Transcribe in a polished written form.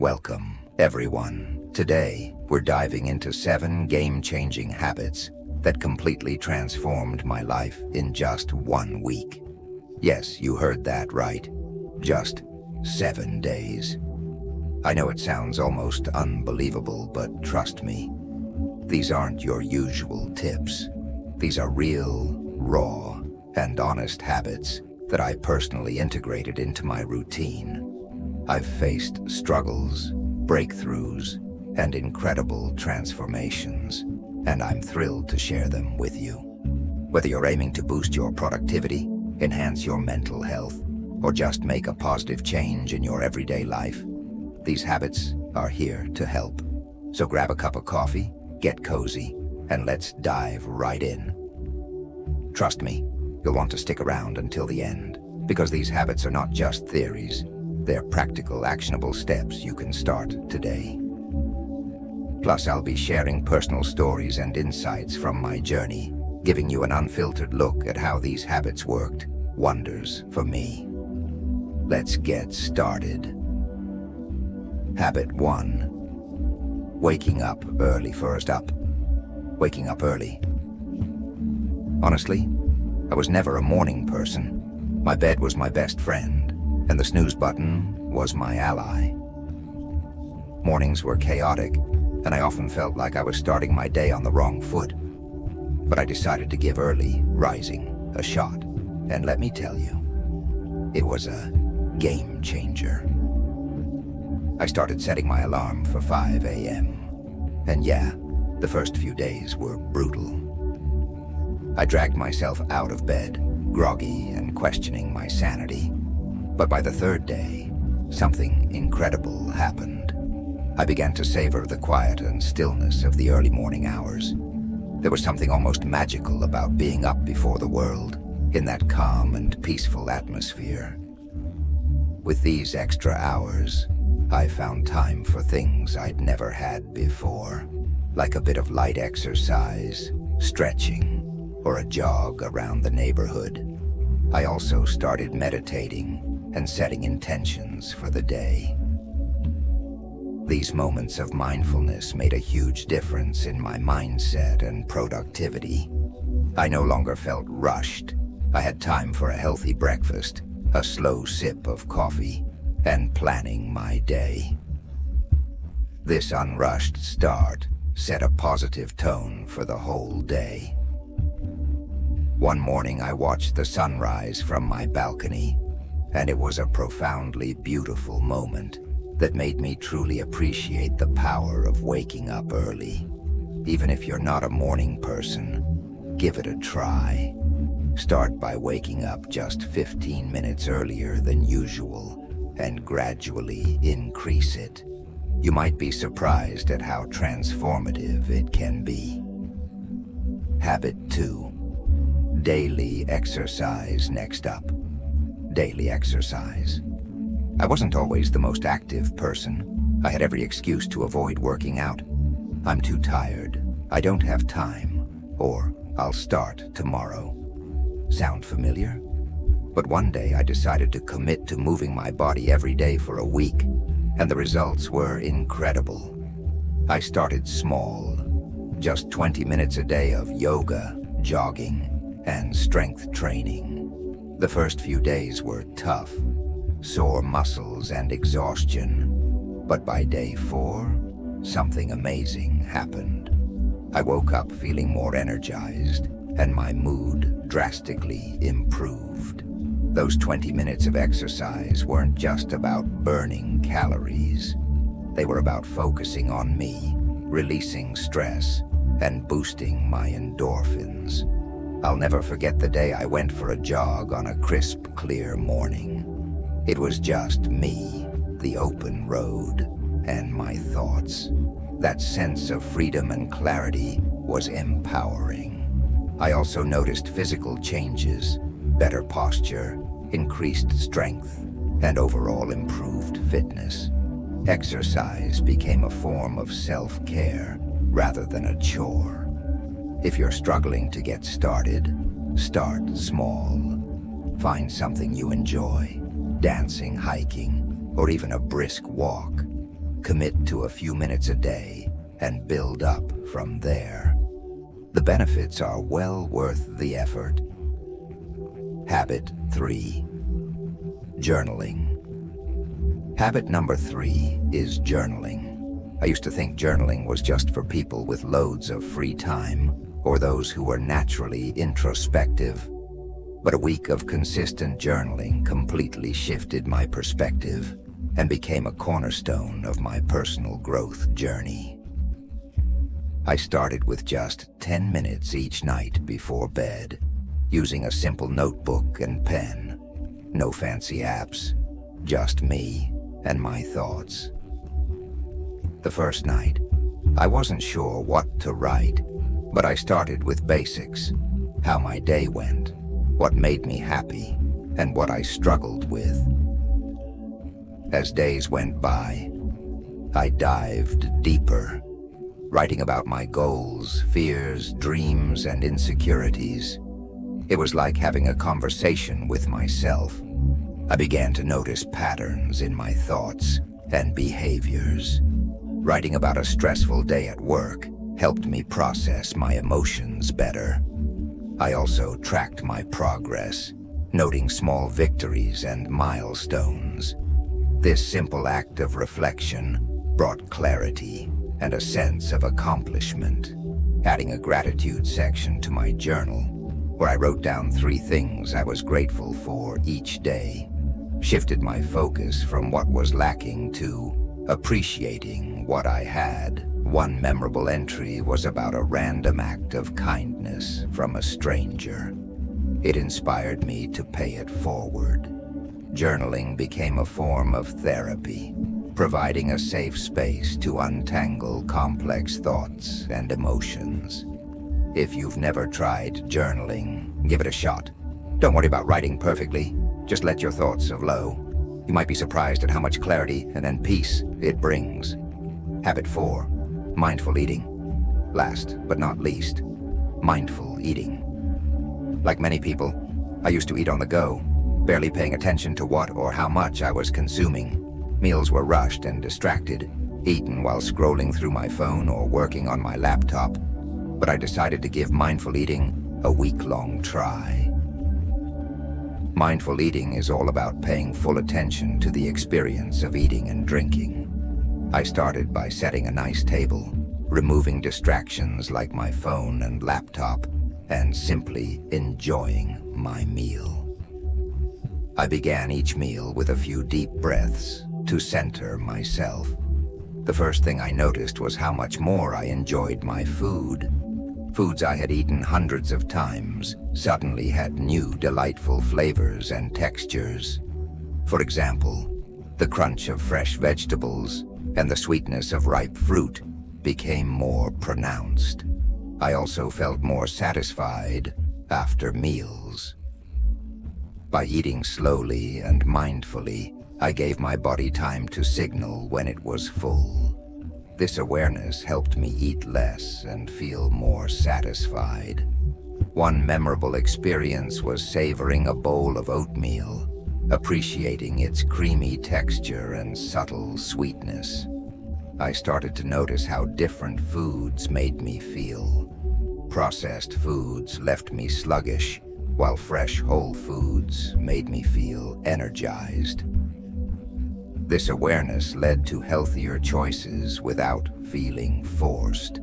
Welcome, everyone. Today, we're diving into 7 game-changing habits that completely transformed my life in just 1 week. Yes, you heard that right. Just 7 days. I know it sounds almost unbelievable, but trust me, these aren't your usual tips. These are real, raw, and honest habits that I personally integrated into my routine. I've faced struggles, breakthroughs, and incredible transformations, and I'm thrilled to share them with you. Whether you're aiming to boost your productivity, enhance your mental health, or just make a positive change in your everyday life, these habits are here to help. So grab a cup of coffee, get cozy, and let's dive right in. Trust me, you'll want to stick around until the end, because these habits are not just theories. They're practical, actionable steps you can start today. Plus, I'll be sharing personal stories and insights from my journey, giving you an unfiltered look at how these habits worked wonders for me. Let's get started. Habit 1. Waking up early. First up, waking up early. Honestly, I was never a morning person. My bed was my best friend, and the snooze button was my ally. Mornings were chaotic, and I often felt like I was starting my day on the wrong foot. But I decided to give early rising a shot, and let me tell you, it was a game changer. I started setting my alarm for 5 a.m. And yeah, the first few days were brutal. I dragged myself out of bed, groggy and questioning my sanity. But by the 3rd day, something incredible happened. I began to savor the quiet and stillness of the early morning hours. There was something almost magical about being up before the world, in that calm and peaceful atmosphere. With these extra hours, I found time for things I'd never had before, like a bit of light exercise, stretching, or a jog around the neighborhood. I also started meditating and setting intentions for the day. These moments of mindfulness made a huge difference in my mindset and productivity. I no longer felt rushed. I had time for a healthy breakfast, a slow sip of coffee, and planning my day. This unrushed start set a positive tone for the whole day. One morning I watched the sunrise from my balcony, and it was a profoundly beautiful moment that made me truly appreciate the power of waking up early. Even if you're not a morning person, give it a try. Start by waking up just 15 minutes earlier than usual and gradually increase it. You might be surprised at how transformative it can be. Habit 2. Daily exercise. Next up, daily exercise. I wasn't always the most active person. I had every excuse to avoid working out. I'm too tired, I don't have time, or I'll start tomorrow. Sound familiar? But one day I decided to commit to moving my body every day for a week, and the results were incredible. I started small, just 20 minutes a day of yoga, jogging, and strength training. The first few days were tough, sore muscles and exhaustion. But by day 4, something amazing happened. I woke up feeling more energized, and my mood drastically improved. Those 20 minutes of exercise weren't just about burning calories. They were about focusing on me, releasing stress, and boosting my endorphins. I'll never forget the day I went for a jog on a crisp, clear morning. It was just me, the open road, and my thoughts. That sense of freedom and clarity was empowering. I also noticed physical changes, better posture, increased strength, and overall improved fitness. Exercise became a form of self-care rather than a chore. If you're struggling to get started, start small. Find something you enjoy, dancing, hiking, or even a brisk walk. commit to a few minutes a day, and build up from there. The benefits are well worth the effort. Habit 3. Journaling. Habit number 3 is journaling. I used to think journaling was just for people with loads of free time, or those who were naturally introspective. But a week of consistent journaling completely shifted my perspective and became a cornerstone of my personal growth journey. I started with just 10 minutes each night before bed, using a simple notebook and pen. No fancy apps, just me and my thoughts. The first night, I wasn't sure what to write, but I started with basics: how my day went, what made me happy, and what I struggled with. As days went by, I dived deeper, writing about my goals, fears, dreams, and insecurities. It was like having a conversation with myself. I began to notice patterns in my thoughts and behaviors. Writing about a stressful day at work helped me process my emotions better. I also tracked my progress, noting small victories and milestones. This simple act of reflection brought clarity and a sense of accomplishment. Adding a gratitude section to my journal, where I wrote down 3 things I was grateful for each day, shifted my focus from what was lacking to appreciating what I had. One memorable entry was about a random act of kindness from a stranger. It inspired me to pay it forward. Journaling became a form of therapy, providing a safe space to untangle complex thoughts and emotions. If you've never tried journaling, give it a shot. Don't worry about writing perfectly, just let your thoughts flow. You might be surprised at how much clarity and peace it brings. Habit 4. Mindful eating. Last but not least, mindful eating. Like many people, I used to eat on the go, barely paying attention to what or how much I was consuming. Meals were rushed and distracted, eaten while scrolling through my phone or working on my laptop. But I decided to give mindful eating a week-long try. Mindful eating is all about paying full attention to the experience of eating and drinking. I started by setting a nice table, removing distractions like my phone and laptop, and simply enjoying my meal. I began each meal with a few deep breaths to center myself. The first thing I noticed was how much more I enjoyed my food. Foods I had eaten hundreds of times suddenly had new delightful flavors and textures. For example, the crunch of fresh vegetables and the sweetness of ripe fruit became more pronounced. I also felt more satisfied after meals. By eating slowly and mindfully, I gave my body time to signal when it was full. This awareness helped me eat less and feel more satisfied. One memorable experience was savoring a bowl of oatmeal, appreciating its creamy texture and subtle sweetness. I started to notice how different foods made me feel. Processed foods left me sluggish, while fresh whole foods made me feel energized. This awareness led to healthier choices without feeling forced.